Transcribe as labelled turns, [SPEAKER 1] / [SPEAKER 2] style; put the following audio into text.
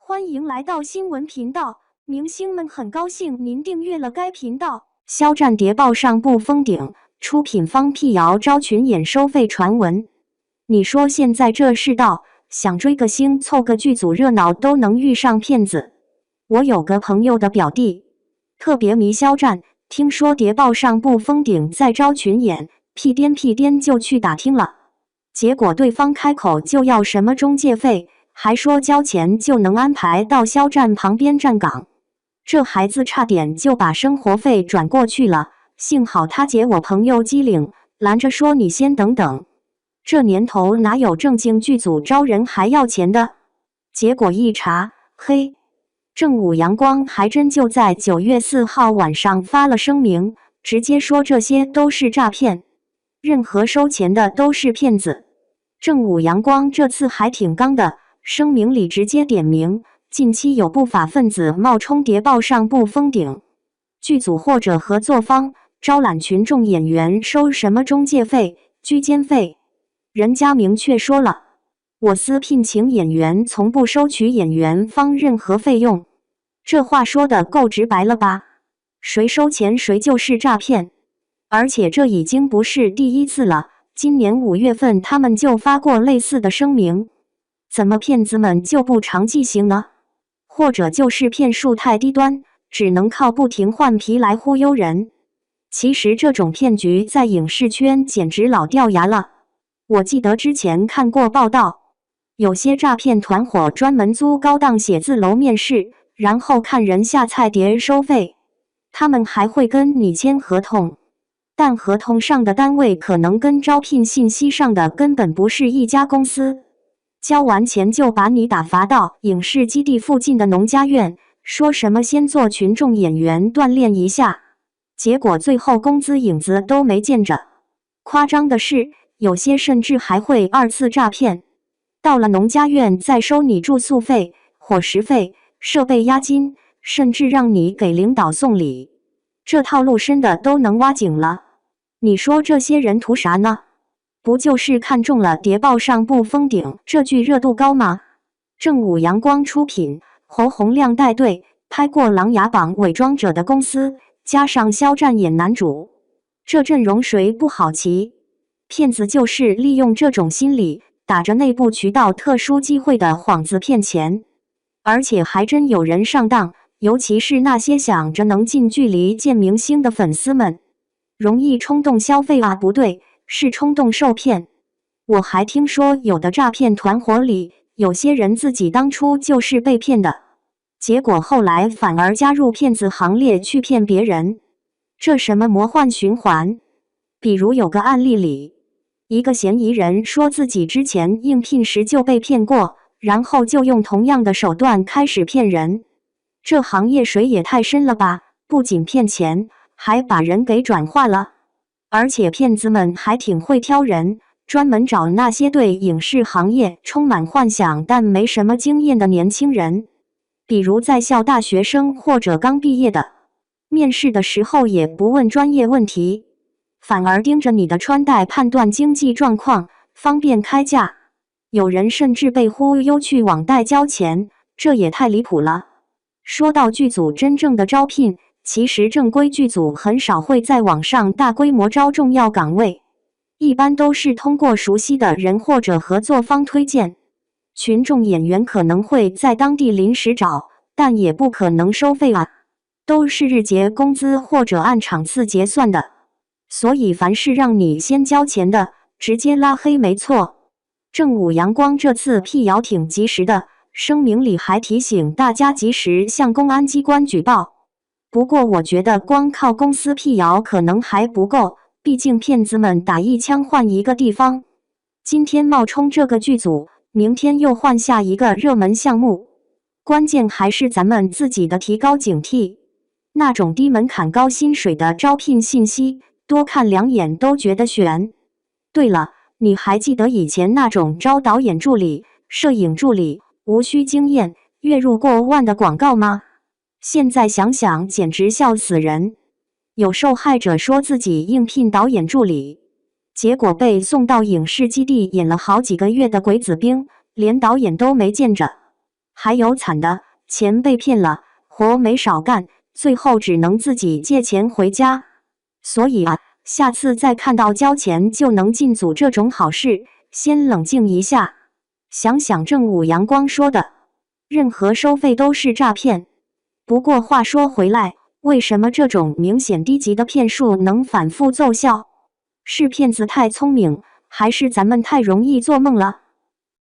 [SPEAKER 1] 欢迎来到新闻频道，明星们很高兴您订阅了该频道。肖战谍报上不封顶，出品方辟谣招群演收费传闻。你说现在这世道，想追个星凑个剧组热闹都能遇上骗子。我有个朋友的表弟，特别迷肖战，听说谍报上不封顶在招群演，屁颠就去打听了，结果对方开口就要什么中介费。还说交钱就能安排到肖战旁边站岗，这孩子差点就把生活费转过去了。幸好他姐我朋友机灵，拦着说你先等等，这年头哪有正经剧组招人还要钱的？结果一查，嘿，正午阳光还真就在9月4号晚上发了声明，直接说这些都是诈骗，任何收钱的都是骗子。正午阳光这次还挺刚的。声明里直接点名，近期有不法分子冒充谍报上不封顶剧组或者合作方，招揽群众演员收什么中介费、居间费。人家明确说了，我司聘请演员从不收取演员方任何费用。这话说的够直白了吧？谁收钱谁就是诈骗。而且这已经不是第一次了，今年5月份他们就发过类似的声明。怎么骗子们就不常记性呢？或者就是骗术太低端，只能靠不停换皮来忽悠人。其实这种骗局在影视圈简直老掉牙了。我记得之前看过报道，有些诈骗团伙专门租高档写字楼面试，然后看人下菜碟收费。他们还会跟你签合同，但合同上的单位可能跟招聘信息上的根本不是一家公司。交完钱就把你打发到影视基地附近的农家院，说什么先做群众演员锻炼一下，结果最后工资影子都没见着。夸张的是，有些甚至还会2次诈骗，到了农家院再收你住宿费、伙食费、设备押金，甚至让你给领导送礼。这套路深的都能挖井了。你说这些人图啥呢？不就是看中了谍报上不封顶这句热度高吗？正午阳光出品，侯洪亮带队，拍过《琅琊榜》伪装者的公司，加上肖战演男主，这阵容谁不好骑？骗子就是利用这种心理，打着内部渠道特殊机会的幌子骗钱，而且还真有人上当，尤其是那些想着能近距离见明星的粉丝们，容易冲动消费啊，不对。是冲动受骗。我还听说有的诈骗团伙里，有些人自己当初就是被骗的，结果后来反而加入骗子行列去骗别人。这什么魔幻循环？比如有个案例里，一个嫌疑人说自己之前应聘时就被骗过，然后就用同样的手段开始骗人。这行业水也太深了吧，不仅骗钱，还把人给转化了。而且骗子们还挺会挑人，专门找那些对影视行业充满幻想但没什么经验的年轻人，比如在校大学生或者刚毕业的，面试的时候也不问专业问题，反而盯着你的穿戴判断经济状况，方便开价。有人甚至被忽悠去网贷交钱，这也太离谱了。说到剧组真正的招聘，其实正规剧组很少会在网上大规模招重要岗位，一般都是通过熟悉的人或者合作方推荐。群众演员可能会在当地临时找，但也不可能收费啊，都是日结工资或者按场次结算的。所以凡是让你先交钱的，直接拉黑没错。正午阳光这次辟谣挺及时的，声明里还提醒大家及时向公安机关举报。不过我觉得光靠公司辟谣可能还不够，毕竟骗子们打一枪换一个地方，今天冒充这个剧组，明天又换下一个热门项目。关键还是咱们自己的提高警惕，那种低门槛高薪水的招聘信息，多看2眼都觉得悬。对了，你还记得以前那种招导演助理、摄影助理，无需经验，月入过万的广告吗？现在想想简直笑死人。有受害者说自己应聘导演助理，结果被送到影视基地演了好几个月的鬼子兵，连导演都没见着。还有惨的，钱被骗了，活没少干，最后只能自己借钱回家。所以啊，下次再看到交钱就能进组这种好事，先冷静一下，想想正午阳光说的，任何收费都是诈骗。不过话说回来，为什么这种明显低级的骗术能反复奏效？是骗子太聪明，还是咱们太容易做梦了？